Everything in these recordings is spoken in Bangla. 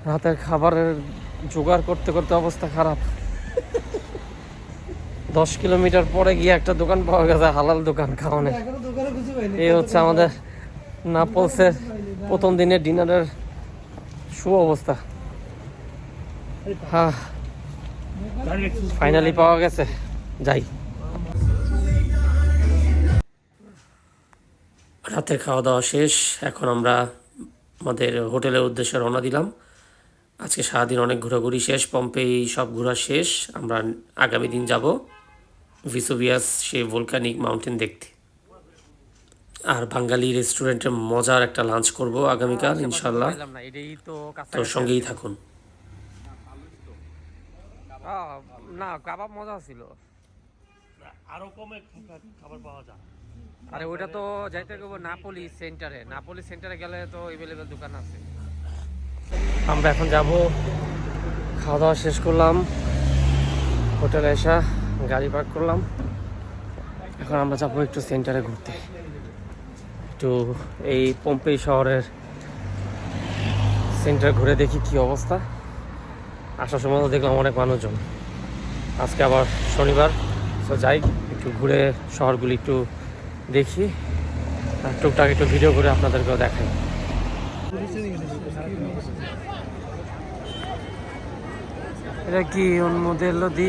রাতের খাবারের জোগাড় করতে করতে অবস্থা খারাপ। 10 কিলোমিটার পরে গিয়ে একটা দোকান পাওয়া গেছে, হালাল দোকান খাওয়ানো। এই হচ্ছে আমাদের নাপলসের প্রথম দিনের ডিনারের অবস্থা। হ্যাঁ, ফাইনালি পাওয়া গেছে। যাই, রাতের খাওয়া দাওয়া শেষ। এখন আমরা আমাদের হোটেলের উদ্দেশ্যে রওনা দিলাম। আজকে সারাদিন অনেক ঘোরাঘুরি শেষ, পম্পেই সব ঘোরা শেষ। আমরা আগামী দিন যাব ভিসুভিয়াস, সেই ভলকানিক মাউন্টেন দেখতে। আর বাঙালি রেস্টুরেন্টে মজার একটা লাঞ্চ করব আগামীকাল ইনশাল্লাহ। তো সঙ্গেই থাকুন। না, কাবাব মজা ছিল, আরো কমে খাবার পাওয়া যায়। আরে ওইটা তো যাইতে হবে নাপোলি সেন্টারে। নাপোলি সেন্টারে গেলে তো এভেলেবেল দোকান আছে। আমরা এখন যাব, খাওয়া দাওয়া শেষ করলাম, হোটেলে এসে গাড়ি পার্ক করলাম। এখন আমরা যাবো একটু সেন্টারে ঘুরতে, একটু এই পম্পেই শহরের সেন্টার ঘুরে দেখি কি অবস্থা। আসার সময় তো দেখলাম অনেক মানুষজন। আজকে আবার শনিবার, তো যাই একটু ঘুরে শহরগুলি একটু দেখি, আর টুকটাক একটু ভিডিও করে আপনাদেরকেও দেখাই। এটা কি un modello di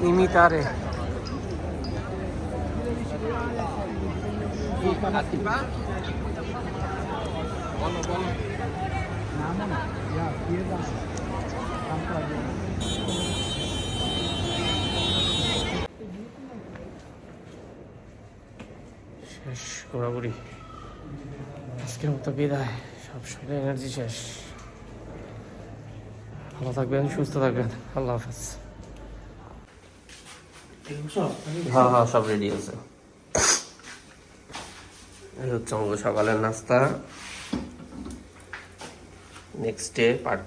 imitare? শেষ ঘোরাঘুরি, আজকের মতো বিদায়। সব শরীরে এনার্জি শেষ। ভালো থাকবেন, সুস্থ থাকবেন, আল্লাহ হাফেজ। হ্যাঁ হ্যাঁ, সব রেডি আছে। এই হচ্ছে আমাদের সকালের নাস্তা। Next day part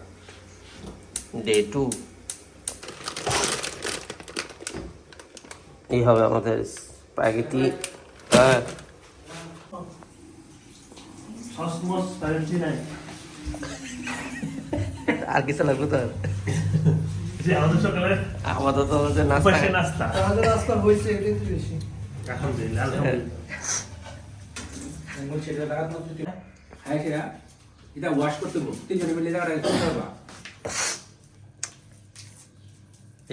day 2। এই হবে আমাদের স্প্যাগেটি। আর কিছু লাগবে তো? আমাদের তো নাস্তা হয়েছে,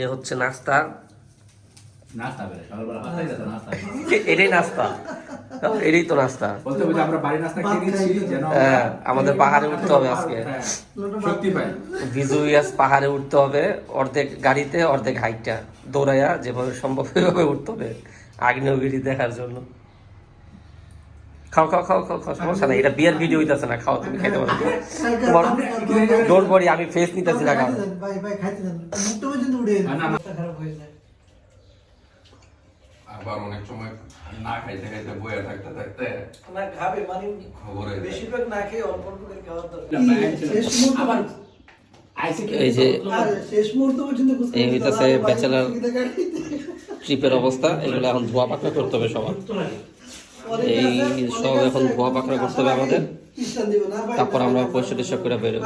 এ হচ্ছে নাস্তা। এটাই নাস্তা, এটাই তো নাস্তা। আমাদের পাহাড়ে উঠতে হবে আজকে, ভিসুভিয়াস পাহাড়ে উঠতে হবে। অর্ধেক গাড়িতে, অর্ধেক হাইটটা দৌড়াইয়া যেভাবে সম্ভব সেভাবে উঠতে হবে আগ্নেয়গিরি দেখার জন্য। খাও খাও খাও খাও খাও, সমস্যা নাই। এটা বিয়ের ভিডিও হইতেছে না, খাও, তুমি খাইতে পারো। তোমার ডোন্ট ওয়ারি, আমি ফেস নিতেছি না। খাও। আবার অনেক সময় না খাইতে খাইতে বইয়া থাকতে থাকতে না খাবে, মানে খবরে বেশিরভাগ না খেয়ে অল্প অল্প করে খাওয়া দরকার। এই যে শেষ মুহূর্ত পর্যন্ত এই হইতেছে ব্যাচেলার ট্রিপের অবস্থা। এগুলো এখন ধোয়া পাকড়া করতে হবে সবার। এই সব এখন ধোয়া পাকড়া করতে হবে আমাদের, তারপর আমরা পয়সা করে বেরোবো।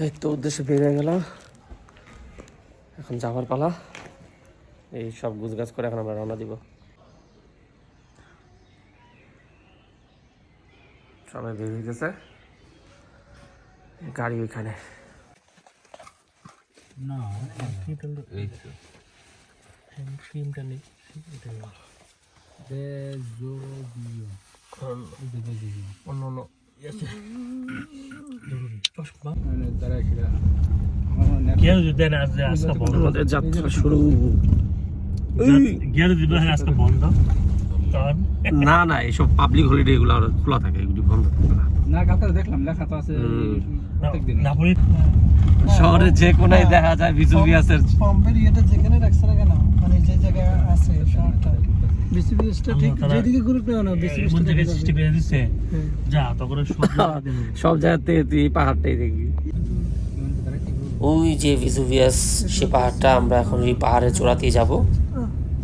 এই তো উদ্দেশ্যে বেরিয়ে গেলাম, এখন যাওয়ার পালা। এই সব গুছগাছ করে এখন আমরা রওনা দিব। সবাই বের হয়ে গেছে, গাড়ি ওইখানে। আমাদের যাত্রা শুরু। না না, এইসব পাবলিক হলিডে এগুলো খোলা থাকে, এগুলি বন্ধ থাকে না। কালকে দেখলাম লেখা তো আছে প্রত্যেকদিন। শহরে যে কোনায় দেখা যায় ভিসুভিয়াসের পম্পের ইয়েটা যেখানে রাখছে না কেন, মানে যে জায়গায় আছে শহরটা, ভিসুভিয়াসটা ঠিক যেদিকে গ্রুপ নেওয়া না, ভিসুভিয়াসটা থেকে সৃষ্টি করে দিচ্ছে। যা তখন সব জায়গাতে তুই পাহাড়টাই দেখবি। ওই যে ভিসুভিয়াস সে পাহাড়টা, আমরা এখন এই পাহাড়ের চূড়াতেই যাব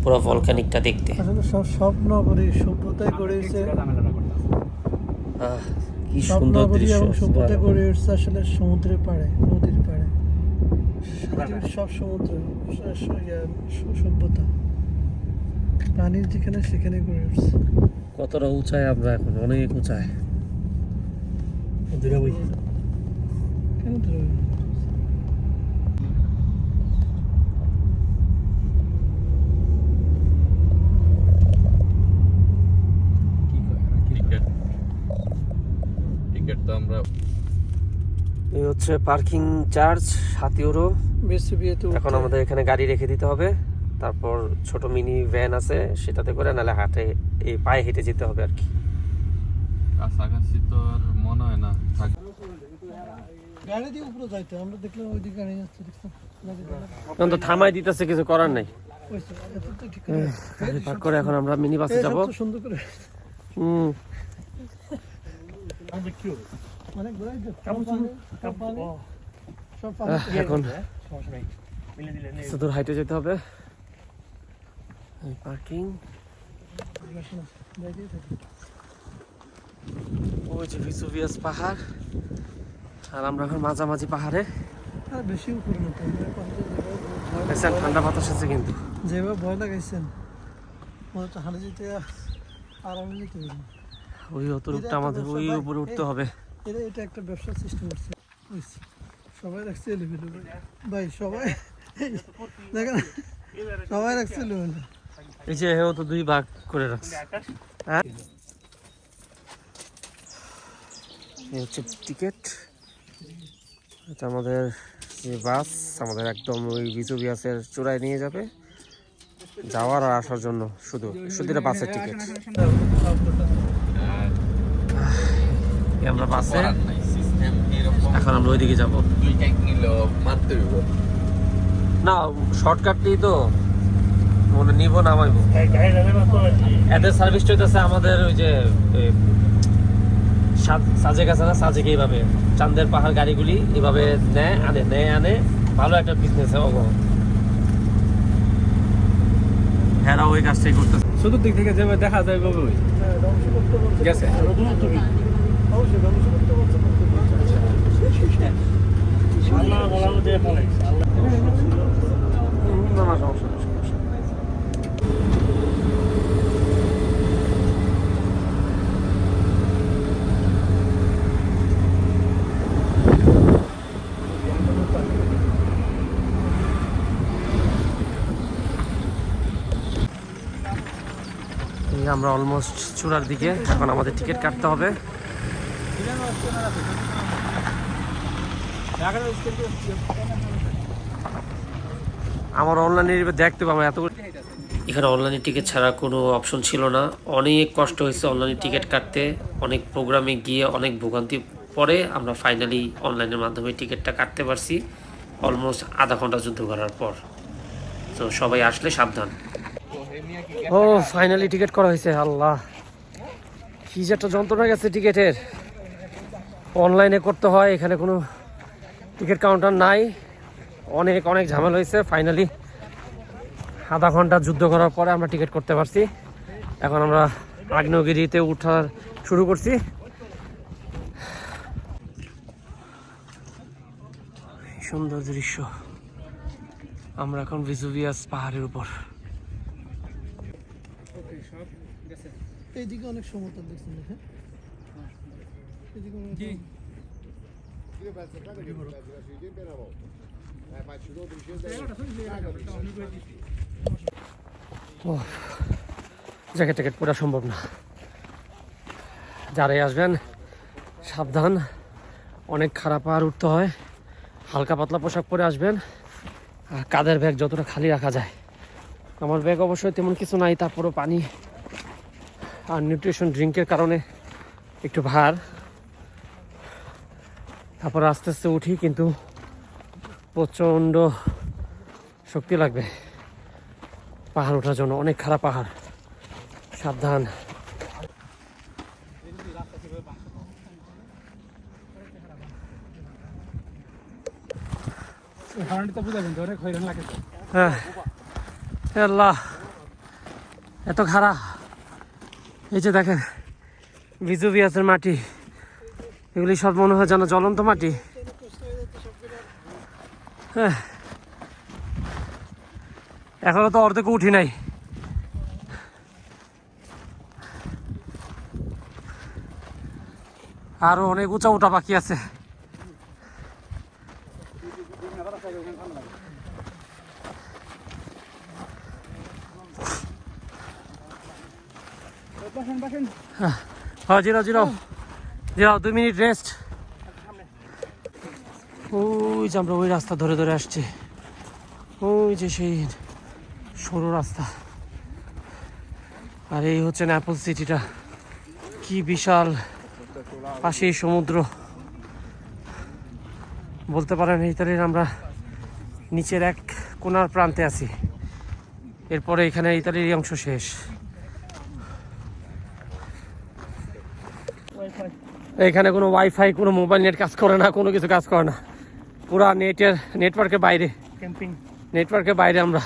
পুরো ভলকানিকটা দেখতে। আসলে সব স্বপ্ন করি সভ্যতায় গড়ে উঠছে, কি স্বপ্ন সুন্দর করি দৃশ্য। এবং সভ্যতায় গড়ে উঠছে আসলে সমুদ্রের পাড়ে, নদীর পাড়ে। সব সমুদ্র সভ্যতা পানির যেখানে সেখানে গড়ে উঠছে। কতটা উঁচায় আমরা এখন, অনেক উঁচায়। কেন ধরবে? টিকিট তো আমরা এই হচ্ছে পার্কিং চার্জ 7 ইউরো। বেসুবিয়াতে এখন আমাদের এখানে গাড়ি রেখে দিতে হবে, তারপর ছোট মিনি ভ্যান আছে সেটাতে করে, নাহলে হাটে এই পায়ে হেঁটে যেতে হবে আর কি। কাছাকাছি তো আর মনে হয় না গাড়ি দিয়ে উপরে যাইতে, আমরা দেখলাম ওইদিকে গাড়ি যাচ্ছে, দেখলাম গাড়ি দিয়ে। এখন তো থামাই দিতেছে, কিছু করার নাই। ওই তো, এত তো ঠিক করে। গাড়ি পার্ক করে এখন আমরা মিনি বাসে এই যাব। সব তো সুন্দর করে অনেক ঘোরাই তো, সব পানি, সব পানি। এখন দূর হাইটে যেতে হবে। পার্কিং যাইতেই থাকি। ওই যে ভিসুভিয়াস পাহাড়, আর আমরা এখন মাঝামাঝি পাহাড়ে। আর বেশি উপরে না তো, আমরা পাহাড়ে যেভাবে দেখছেন ঠান্ডা বাতাস আছে কিন্তু। যেভাবে ভয় লাগাইছেন মনে হচ্ছে হাঁটে যেতে আরামে যেতে পারি। ওই অতটুকটা আমাদের ওই উপরে উঠতে হবে। এটা একটা ব্যবসার সিস্টেম করছে, বুঝছি। সবাই রাখছে এলিভেল ভাই, সবাই দেখেন, সবাই রাখছে এলিভেল। এই যে হেও তো 2 ভাগ করে রাখছে। হ্যাঁ, এই হচ্ছে টিকিট। এটা আমাদের যে বাস, আমাদের একদম ওই ভিসুভিয়াসের চূড়ায় নিয়ে যাবে, যাওয়ার আর আসার জন্য শুধু এটা বাসের টিকিট। আমরা বাসে, সিস্টেম এরকম এখন আমরা ওইদিকে যাব। দুই ট্যাঙ্ক নিল মারতে হইব না, শর্টকাটই তো মনে নিব, নামাইবো। এদের সার্ভিস চলতেছে আমাদের ওই যে সাজেক আছে না, সাজেক এইভাবে চান্দের পাহাড় গাড়িগুলি এভাবে নেয় আনে। ভালো একটা বিজনেস হ্যাঁ, ওই কাজটাই করতেছে। চতুর্দিক থেকে যেভাবে দেখা যায় ওইভাবে ওই গেছে। আল্লাহ বলা দিয়ে ফলাইছে, আল্লাহ। না, সমস্যা নেই, সমস্যা নেই। আমরা অলমোস্ট চূড়ার দিকে, এখন আমাদের টিকিট কাটতে হবে। আমার অনলাইনে দেখতে পাবো এত। এখানে অনলাইনে টিকিট ছাড়া কোনো অপশন ছিল না, অনেক কষ্ট হয়েছে অনলাইনে টিকিট কাটতে। অনেক প্রোগ্রামে গিয়ে অনেক ভোগান্তি পরে আমরা ফাইনালি অনলাইনের মাধ্যমে টিকিটটা কাটতে পারছি, অলমোস্ট আধা ঘন্টা যুদ্ধ করার পর। তো সবাই আসলে সাবধান। ও ফাইনালি টিকিট করা হয়েছে। আল্লাহ, কি যে একটা যন্ত্রণা গেছে টিকিটের। অনলাইনে করতে হয়, এখানে কোনো টিকিট কাউন্টার নাই, অনেক অনেক ঝামেলা হয়েছে। ফাইনালি আধা ঘন্টা যুদ্ধ করার পরে আমরা টিকিট করতে পারছি। এখন আমরা আগ্নেয়গিরিতে উঠার শুরু করছি। সুন্দর দৃশ্য, আমরা এখন ভিসুভিয়াস পাহাড়ের উপর। এইদিকে অনেক সমতল দেখছেন, দেখেন এদিকে জ্যাকেট ট্যাকেট পরা সম্ভব না, যারাই আসবেন সাবধান। অনেক খারাপ আর উঠতে হয়, হালকা পাতলা পোশাক পরে আসবেন, আর কাঁধের ব্যাগ যতটা খালি রাখা যায়। আমার ব্যাগ অবশ্যই তেমন কিছু নাই, তারপরও পানি আর নিউট্রিশন ড্রিঙ্কের কারণে একটু ভার। তারপর আস্তে আস্তে উঠি, কিন্তু প্রচণ্ড শক্তি লাগবে পাহাড় ওঠার জন্য, অনেক খারাপ পাহাড়, সাবধান। হ্যাঁ আল্লাহ এত খারাপ। এই যে দেখেন ভিজুভিয়াসের মাটি, এগুলি সব মনে হয় যেন জ্বলন্ত মাটি। হ্যাঁ এখনো তো অর্ধেক উঠি নাই। আরো অনেক উঁচা উঠা বাকি আছে। হ্যাঁ জিরাও জিরাও জিরাও, 2 মিনিট রেস্ট। ওই যে আমরা ওই রাস্তা ধরে ধরে আসছি, ওই যে সেই সরু রাস্তা। আর এই হচ্ছে নেপলস সিটিটা, কি বিশাল, পাশেই সমুদ্র। বলতে পারেন ইতালির আমরা নিচের এক কোনার প্রান্তে আছি, এরপরে এখানে ইতালির অংশ শেষ। এখানে কোনো ওয়াইফাই, কোনো মোবাইল নেট কাজ করে না, কোনো কিছু কাজ করে না, পুরা নেটওয়ার্কের বাইরে, নেটওয়ার্কের বাইরে আমরা।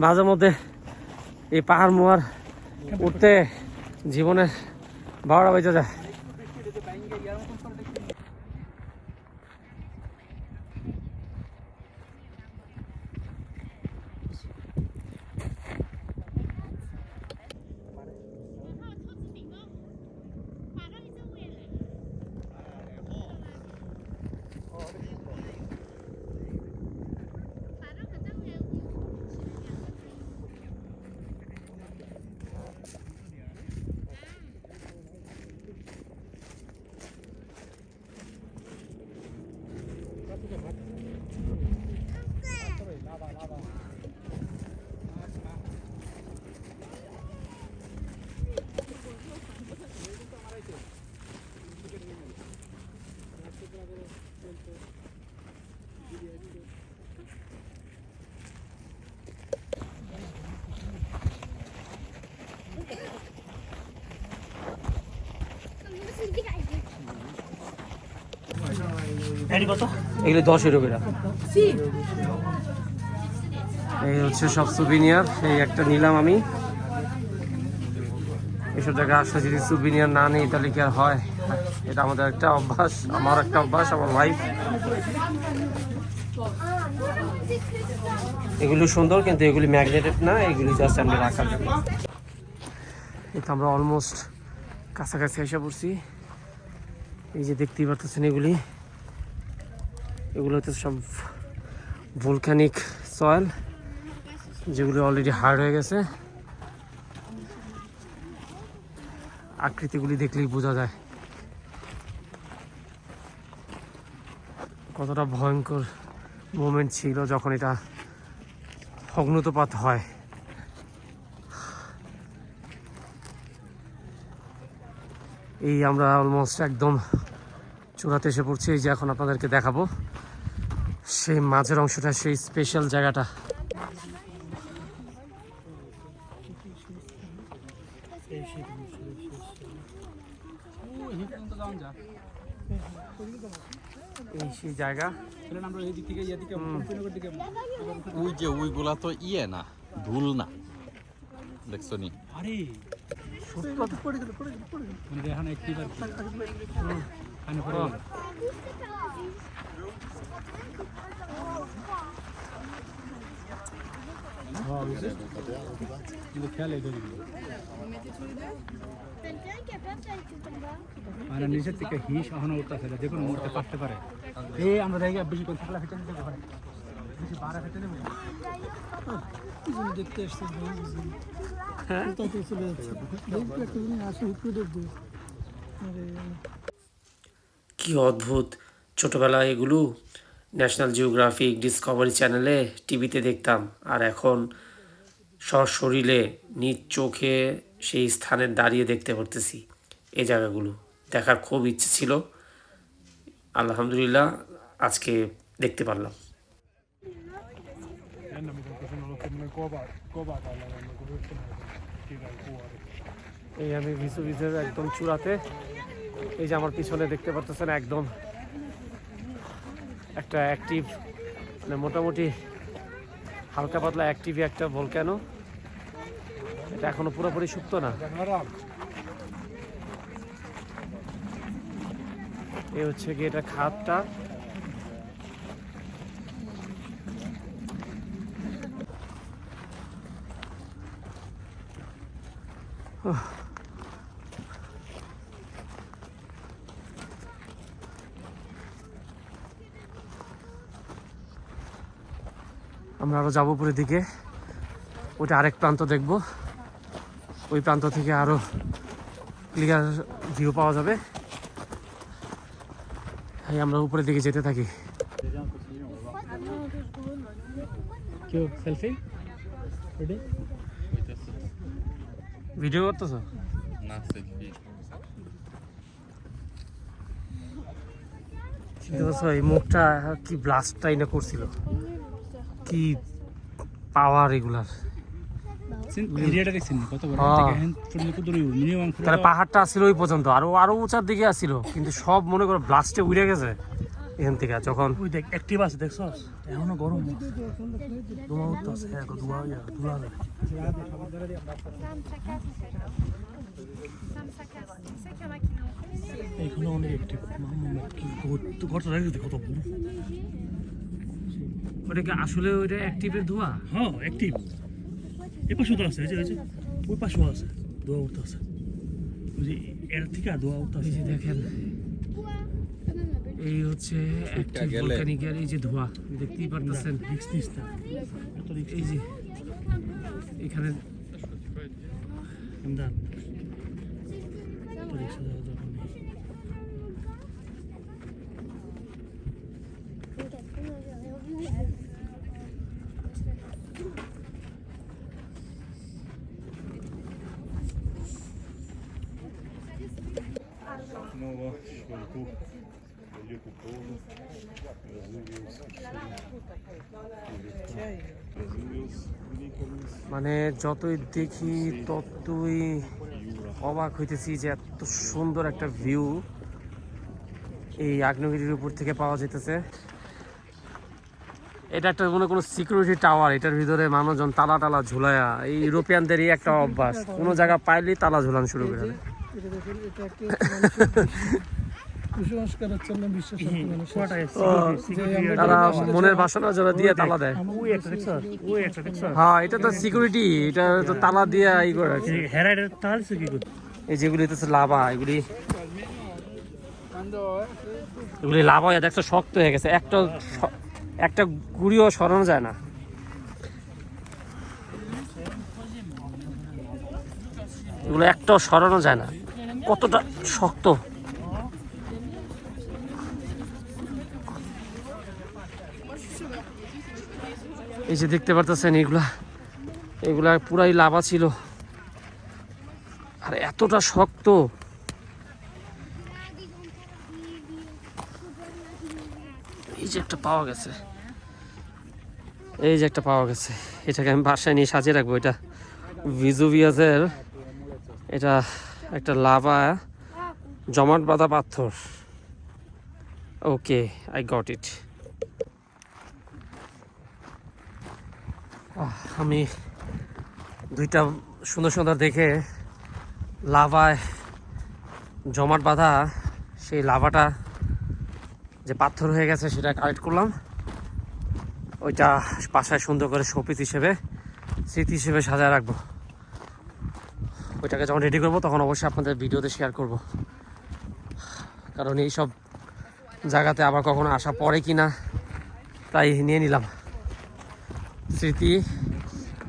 মাঝে মধ্যে এই পাহাড় মোয়ার উঠতে জীবনের 12টা বেজে যায়। এগুলো 10 ইউরো করে। এই হচ্ছে সব সুভিনিয়ার। এই একটা নিলাম আমি। এসব জায়গায় আসলে যদি সুভিনিয়ার না নেই তাহলে কি আর হয়? এটা আমাদের একটা অভ্যাস, আমার একটা অভ্যাস, আমার ওয়াইফ। এগুলো সুন্দর কিন্তু এগুলি ম্যাগনেটেড না, এগুলি জাস্ট আমি রাখার জন্য। এই তো আমরা অলমোস্ট কাছাকাছি এসে পড়ছি। এই যে দেখতেই পারতেছেন এগুলো হচ্ছে সব ভলক্যানিক সয়েল, যেগুলো অলরেডি হার্ড হয়ে গেছে। আকৃতিগুলি দেখলেই বোঝা যায় কতটা ভয়ঙ্কর মোমেন্ট ছিল যখন এটা অগ্নুৎপাত হয়। এই আমরা অলমোস্ট একদম চূড়াতে এসে পড়ছি। এই যে এখন আপনাদেরকে দেখাবো সেই মাঝের অংশটা, সেই স্পেশাল জায়গাটা। এই সেই জায়গা। ওই যে ওইগুলা তো ইয়ে না, ধুল না, দেখছো নি? নিচের থেকে হিস এখনো উঠতেছে, দেখুন মোড়তে কাটতে পারে। এই আমরা দেখি বেশি করে থাকলে ফেটে দিতে পারে, বেশি বাড়া ফেটে দেবে। দেখতে আসছে চলে যাচ্ছে। কি অদ্ভুত! ছোটবেলায় এগুলো ন্যাশনাল জিওগ্রাফিক, ডিসকভারি চ্যানেলে টিভিতে দেখতাম, আর এখন সশরীরে নিজ চোখে সেই স্থানে দাঁড়িয়ে দেখতে পারতেছি। এই জায়গাগুলো দেখার খুব ইচ্ছে ছিল, আলহামদুলিল্লাহ আজকে দেখতে পারলাম। এই আমি ভিসুভিসের একদম চূড়াতে। এই যে আমার পিছনে দেখতে পারতেছেন একদম একটা অ্যাক্টিভ, মানে মোটামুটি হালকা পাতলা অ্যাক্টিভ একটা ভলক্যানো। এটা এখনো পুরোপুরি শুকতো না। এই হচ্ছে কি এটা খাতটা। আমরা আরো যাবো উপরের দিকে, ওটা আরেক প্রান্ত দেখব, ওই প্রান্ত থেকে আরো ক্লিয়ার ভিউ পাওয়া যাবে। এই আমরা উপরের দিকে যেতে থাকি। কেউ সেলফি ভিডিও করতেছ? না সেলফি। এই মুখটা কি ব্লাস্টটাই না করছিল, কি পাওয়ার এগুলার। এরিয়াটা দেখছেন কত বড়, হ্যাঁ। দেখেন পর্যন্ত কত দূর মিনিমাম। তাহলে পাহাড়টা আসছিল ওই পর্যন্ত, আরো উঁচার দিকে আসছিল, কিন্তু সব মনে করো ব্লাস্টে উড়ে গেছে এখান থেকে। যখন ওই দেখ অ্যাক্টিভ আছে, দেখছস এখনো গরম ধোঁয়া উঠতেছে, ধোঁয়া ধোঁয়া এখানে অনেক অ্যাক্টিভ। ঘরটা দেখতে কত বড়। ওটা কি আসলে ওইটা অ্যাক্টিভের ধোঁয়া? হ্যাঁ অ্যাক্টিভ। এই পাশেও তো আছে, এই যে ওই পাশেও আছে, ধোঁয়া উঠতেছে। ওই যে এর থেকে ধোঁয়া এই উঠতেছে। যে দেখেন, এই হচ্ছে অ্যাক্টিভ ভলক্যানিকের এই যে ধোঁয়া, দেখতেই পারতেছেন। রিক্স নিস না, এত রিক্স এই যে এখানে এমদাদ, এত রিক্স যাওয়া দরকার নেই। Снова школьку велику полну Везувиус Везувиус великолус মানে যতই দেখি ততই অবাক হইতেছি যে এত সুন্দর একটা ভিউ এই আগ্নেয়গিরির উপর থেকে পাওয়া যেতেছে। এটা একটা কোনো সিকিউরিটি টাওয়ার, এটার ভিতরে মানুষজন তালা টালা ঝুলায়া, এই ইউরোপিয়ানদেরই একটা অভ্যাস, কোনো জায়গা পাইলেই তালা ঝুলান শুরু করে দেয়। এটা দেখেন, এটা একটা মানুষের কুসংস্কারের জন্য বিশ্বাস তারা মনের বাসনা যারা দিয়ে তালা দেয়। ওই একটা দেখছস, ওই একটা দেখছস। হ্যাঁ, এটা তো সিকিউরিটি, এটা তো তালা দিয়ে ই করে রাখছে। হেরাইডের তাহলে কি করতে? এই যেগুলি হচ্ছে লাভা, এগুলি লাভা হয়ে দেখছো শক্ত হয়ে গেছে, একটা গুড়িও সরানো যায় না। এগুলো একটাও সরানো যায় না, কতটা শক্ত। এই যে দেখতে পারতেছেন, এগুলা পুরাই লাভা ছিল, আর এতটা শক্ত। এই যে একটা পাওয়া গেছে, এই যে একটা পাওয়া গেছে, এটাকে আমি বাসায় নিয়ে সাজিয়ে রাখবো। এটা ভেসুভিয়াসের, এটা একটা লাভা জমাট বাঁধা পাথর। ওকে, আই গট ইট। আমি দুইটা সুন্দর সুন্দর দেখে লাভায় জমাট বাঁধা সেই লাভাটা যে পাথর হয়ে গেছে সেটা কালেক্ট করলাম। ওইটা বাসায় সুন্দর করে শোপিস হিসেবে, স্মৃতি হিসেবে সাজায় রাখবো। ওইটাকে যখন রেডি করবো তখন অবশ্যই আপনাদের ভিডিওতে শেয়ার করব, কারণ এইসব জায়গাতে আবার কখনো আসা পড়ে কি না তাই নিয়ে নিলাম স্মৃতি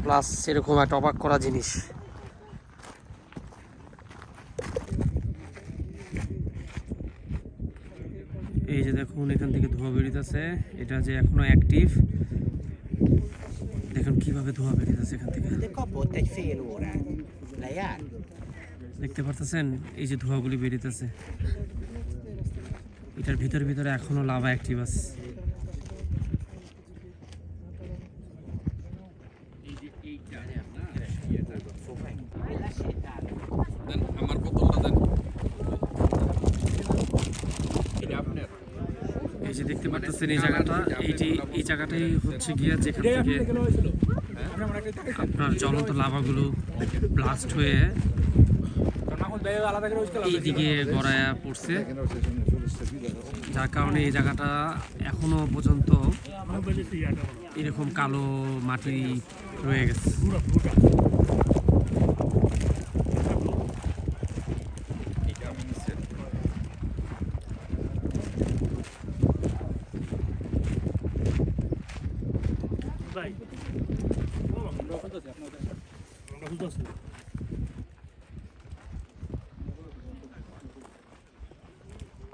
প্লাস এরকম একটা অবাক করা জিনিস। এই যে দেখুন, এখান থেকে ধোঁয়া বেরিতেছে, এটা যে এখনো অ্যাক্টিভ। দেখুন কিভাবে ধোঁয়া বেরিতেছে এখান থেকে, দেখতে পারতেছেন? এই যে ধোঁয়াগুলি বেরিতেছে, এটার ভিতরে এখনো লাভা অ্যাক্টিভ আছে। আমার বোতলটা দেন। এটা আপনার। এই এই যে দেখতে পাচ্ছেন এই জায়গাটা, এই জায়গাটাই হচ্ছে গিয়ে যেখান থেকে আপনার জ্বলন্ত লাভাগুলো ব্লাস্ট হয়ে এইদিকে গড়ায়া পড়ছে, যার কারণে এই জায়গাটা এখনো পর্যন্ত এরকম কালো মাটি রয়ে গেছে। ভাই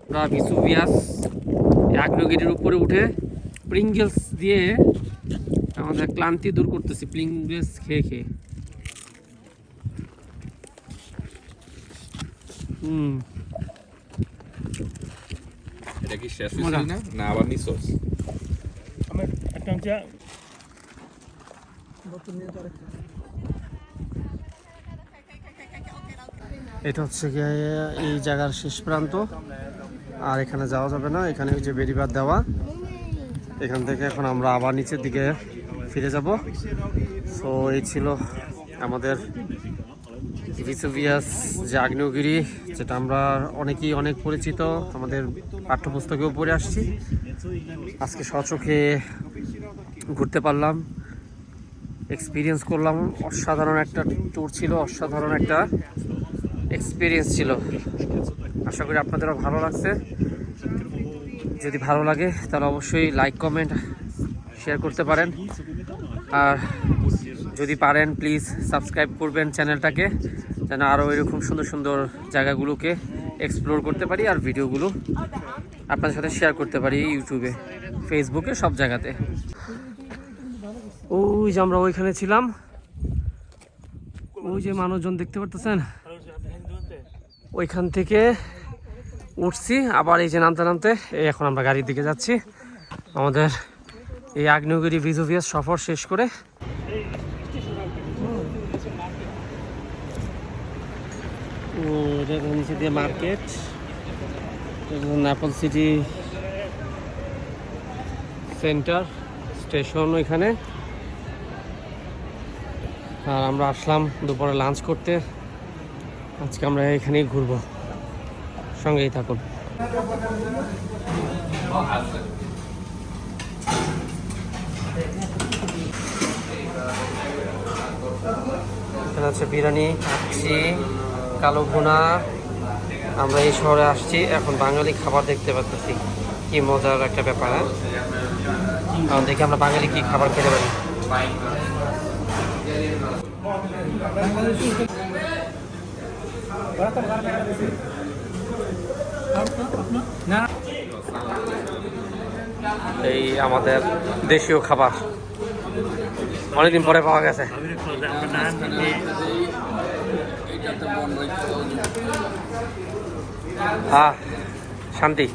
আমরা ভিসুভিয়াস আগ্নেয়গিরির উপরে উঠে প্রিঙ্গেলস দিয়ে আমাদের ক্লান্তি দূর করতেছি, প্রিঙ্গেলস খেয়ে খেয়ে। এটা কি শেষ হইছে না না আবার নিছস? আমার একটা হচ্ছে এটা হচ্ছে গিয়ে এই জায়গার শেষ প্রান্ত, আর এখানে যাওয়া যাবে না, এখানে ওই যে বেড়িবাঁধ দেওয়া, এখান থেকে এখন আমরা আবার নিচের দিকে ফিরে যাব। সো এই ছিল আমাদের ভিসুভিয়াস যে আগ্নেয়গিরি, যেটা আমরা অনেকেই অনেক পরিচিত, আমাদের পাঠ্যপুস্তকেও পড়ে আসছি। আজকে স্বচোখে ঘুরতে পারলাম, এক্সপিরিয়েন্স করলাম। অসাধারণ একটা ট্যুর ছিল, অসাধারণ একটা এক্সপিরিয়েন্স ছিল। আশা করি আপনাদেরও ভালো লাগছে। যদি ভালো লাগে তাহলে অবশ্যই লাইক কমেন্ট শেয়ার করতে পারেন, আর যদি পারেন প্লিজ সাবস্ক্রাইব করবেন চ্যানেলটাকে, যেন আরও এরকম সুন্দর সুন্দর জায়গাগুলোকে এক্সপ্লোর করতে পারি আর ভিডিওগুলো আপনাদের সাথে শেয়ার করতে পারি ইউটিউবে, ফেসবুকে, সব জায়গাতে। ওই যে আমরা ওইখানে ছিলাম, ওই যে মানুষজন দেখতে পারতেছেন, ওইখান থেকে উঠছি আবার এই যে নামতে নামতে এখন আমরা গাড়ির দিকে যাচ্ছি আমাদের এই আগ্নেয়গিরি ভিসুভিয়াস সফর শেষ করে। এটা নিচে দিয়ে market, Nepal city centre station ওইখানে, আর আমরা আসলাম দুপুরে লাঞ্চ করতে। আজকে আমরা এখানেই ঘুরবো, সঙ্গেই থাকুন। এখানে আছে বিরিয়ানি, কাচ্চি, কালো ভুনা। আমরা এই শহরে আসছি, এখন বাঙালি খাবার দেখতে পাচ্ছি, কি মজার একটা ব্যাপার। কারণ দেখি আমরা বাঙালি কি খাবার খেতে পারি। এই আমাদের দেশীয় খাবার অনেকদিন পরে পাওয়া গেছে। হ্যাঁ, শান্তি।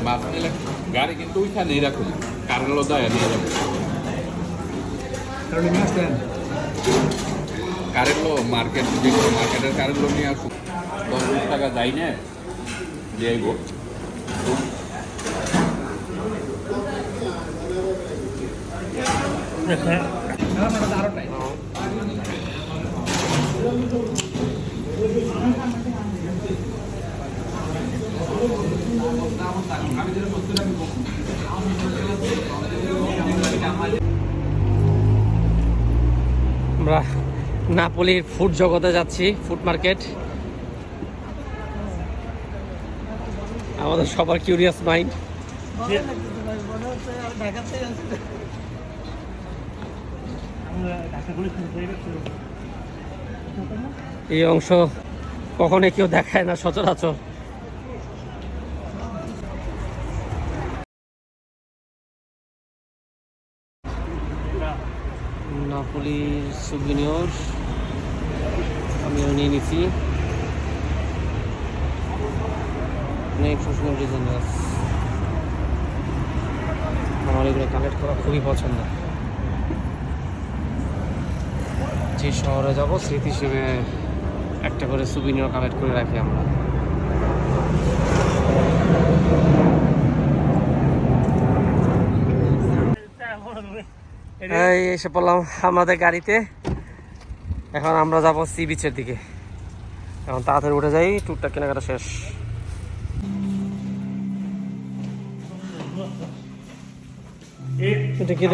মাছ নিলে গাড়ি কিন্তু ওইখানেই রাখুন, কারগুলো দেয় নিয়ে যাবো। কারেন্টলো মার্কেট, যেগুলো মার্কেটের কারেন্টলো নিয়ে আসুন। 10 টাকা যাই না দিয়ে আইব। আমরা নাপোলির ফুড জগতে যাচ্ছি, ফুড মার্কেট। আমাদের সবার কিউরিয়াস মাইন্ড। এই অংশ কখনো কেউ দেখায় না সচরাচর। নাপোলির সুভিনিয়র আমিও নিয়ে নিছি। অনেক সুন্দর ডিজাইন আছে। আমার এগুলো কালেক্ট করা খুবই পছন্দ। যে শহরে যাব স্মৃতি হিসেবে একটা করে সুবিনিয়র কালেক্ট করে রাখি আমরা। এই এসে পড়লাম আমাদের গাড়িতে। এখন আমরা যাব সি বিচের দিকে। এখন তাড়াতাড়ি উঠে যাই, ট্যুরটা কেনাকাটা শেষ। এটা কি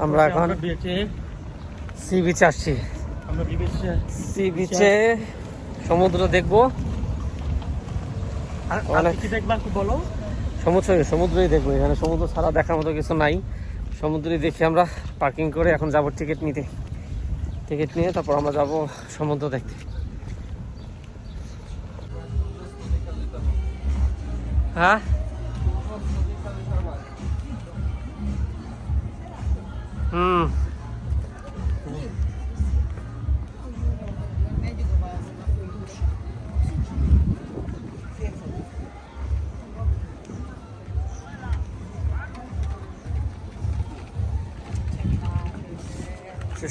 আমরা এখন সি বিচে আসছি। সি বিচে সমুদ্র দেখবো। বলো সমুদ্রই দেখবো। এখানে সমুদ্র ছাড়া দেখার মতো কিছু নাই। সমুদ্রই দেখি আমরা। পার্কিং করে এখন যাব টিকিট নিতে। টিকিট নিয়ে তারপর আমরা যাব সমুদ্র দেখতে। হ্যাঁ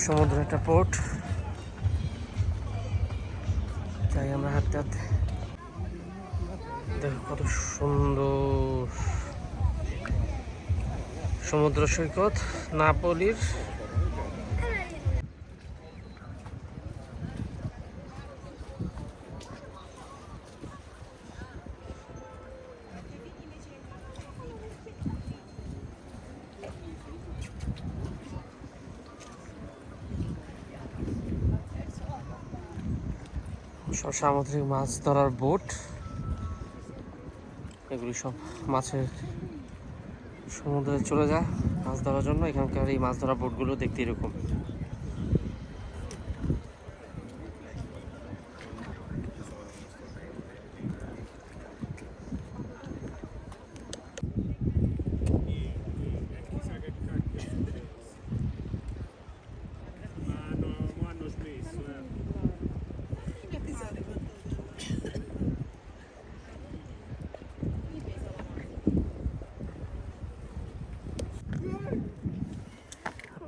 সমুদ্র একটা পোর্ট, তাই আমরা হাঁটতে হাঁটতে দেখো কত সুন্দর সমুদ্র সৈকত নাপোলির। সব সামুদ্রিক মাছ ধরার বোট, এগুলি সব মাছের সমুদ্রে চলে যায় মাছ ধরার জন্য। এখানকার এই মাছ ধরার বোটগুলো দেখতে এরকম।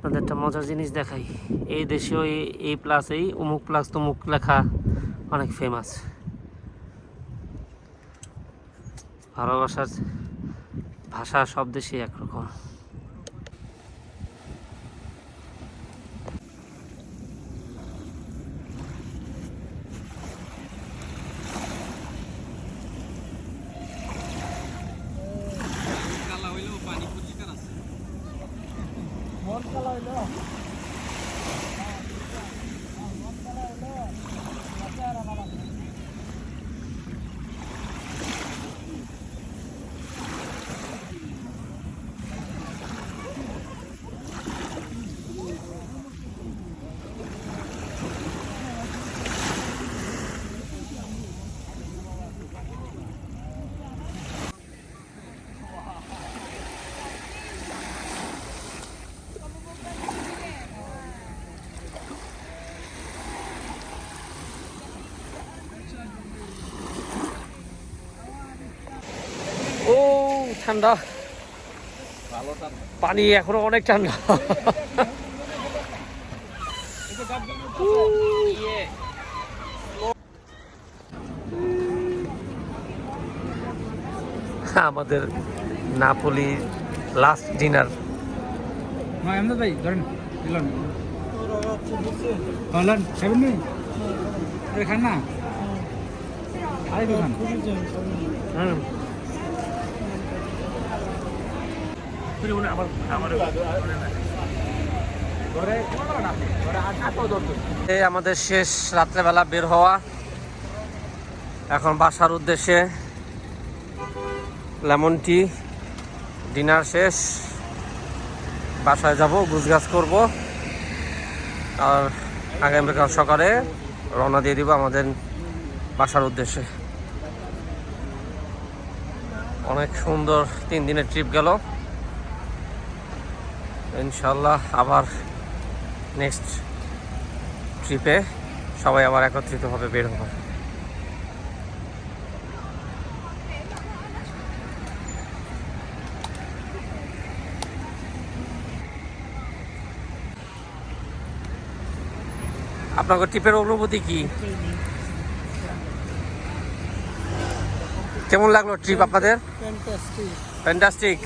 আপনাদের একটা মজার জিনিস দেখাই। এই দেশেও এই প্লাস এই অমুক প্লাস তমুক লেখা অনেক ফেমাস। ভালোবাসার ভাষা সব দেশেই একরকম। ও ঠান্ডা, পানি এখনো অনেক ঠান্ডা। আমাদের নাপোলি লাস্ট ডিনার। ভাই ধরেন খাবেন নি? খান না, খান। আমাদের শেষ রাত্রেবেলা বের হওয়া, এখন বাসার উদ্দেশ্যে। লেমন টি, ডিনার শেষ, বাসায় যাব, গুছগাছ করব, আর আগামীকাল সকালে রওনা দিয়ে দিব আমাদের বাসার উদ্দেশ্যে। অনেক সুন্দর 3 দিনের ট্রিপ গেল। ইনশাল্লাহ আবার নেক্সট ট্রিপে সবাই আবার একত্রিতভাবে বের হবো। আপনাদের ট্রিপের অনুভূতি কি? কেমন লাগলো ট্রিপ আপনাদের? ফ্যান্টাস্টিক।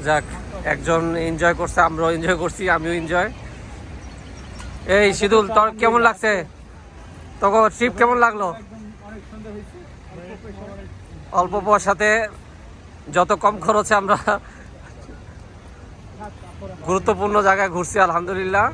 যাক, একজন এনজয় করছে, আমরাও এনজয় করছি, আমিও এনজয়। এই সিদুল, তোর কেমন লাগছে? তখন ট্রিপ কেমন লাগলো? অল্প পয়সাতে যত কম খরচে আমরা গুরুত্বপূর্ণ জায়গায় ঘুরছি, আলহামদুলিল্লাহ।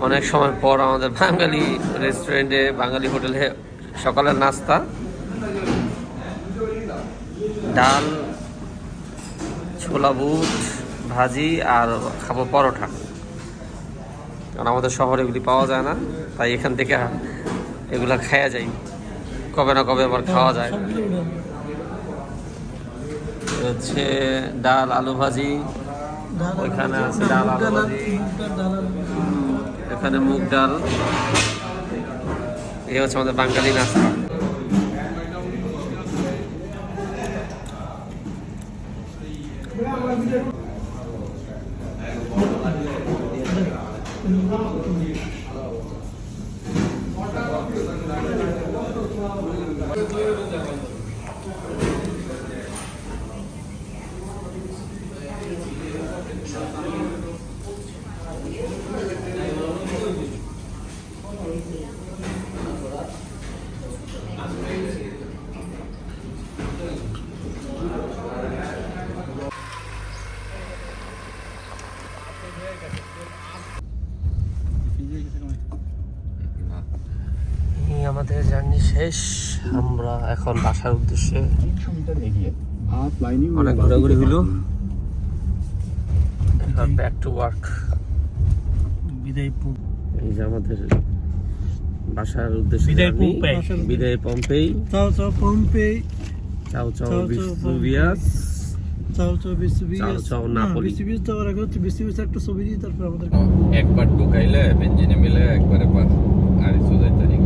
অনেক সময় পর আমাদের বাঙালি রেস্টুরেন্টে, বাঙালি হোটেলে সকালের নাস্তা, ডাল, ছোলা বুট ভাজি আর খাবো পরোটা। কারণ আমাদের শহরে এগুলি পাওয়া যায় না, তাই এখান থেকে এগুলা খাওয়া যায়, কবে না কবে আবার খাওয়া যায়। হচ্ছে ডাল আলু ভাজি, ওইখানে আছে ডাল আলু ভাজি, এখানে মুগ ডাল। এই হচ্ছে আমাদের বাঙালি নাস্তা। আমাদের জার্নি শেষ, আমরা এখন বাসার উদ্দেশ্যে। অনেক ঘোরাঘুরি হলো, ব্যাক টু ওয়ার্ক। বিদায়পুর, এই যে আমাদের বাসার উদ্দেশ্যে বিদায় পম্পেই। চাও চাও পম্পেই, চাও চাও ভেসুভিয়াস, চাও চাও ভেসুভিয়াস, চাও চাও নাপোলি। ভেসুভিয়াস যাওয়ার আগে হচ্ছে ভেসুভিয়াস একটা ছবি দিয়ে তারপর আমাদের একবার ঢুকাইলে বেঞ্জিনে মিলে একবারে পার আর সোজাই তারিখ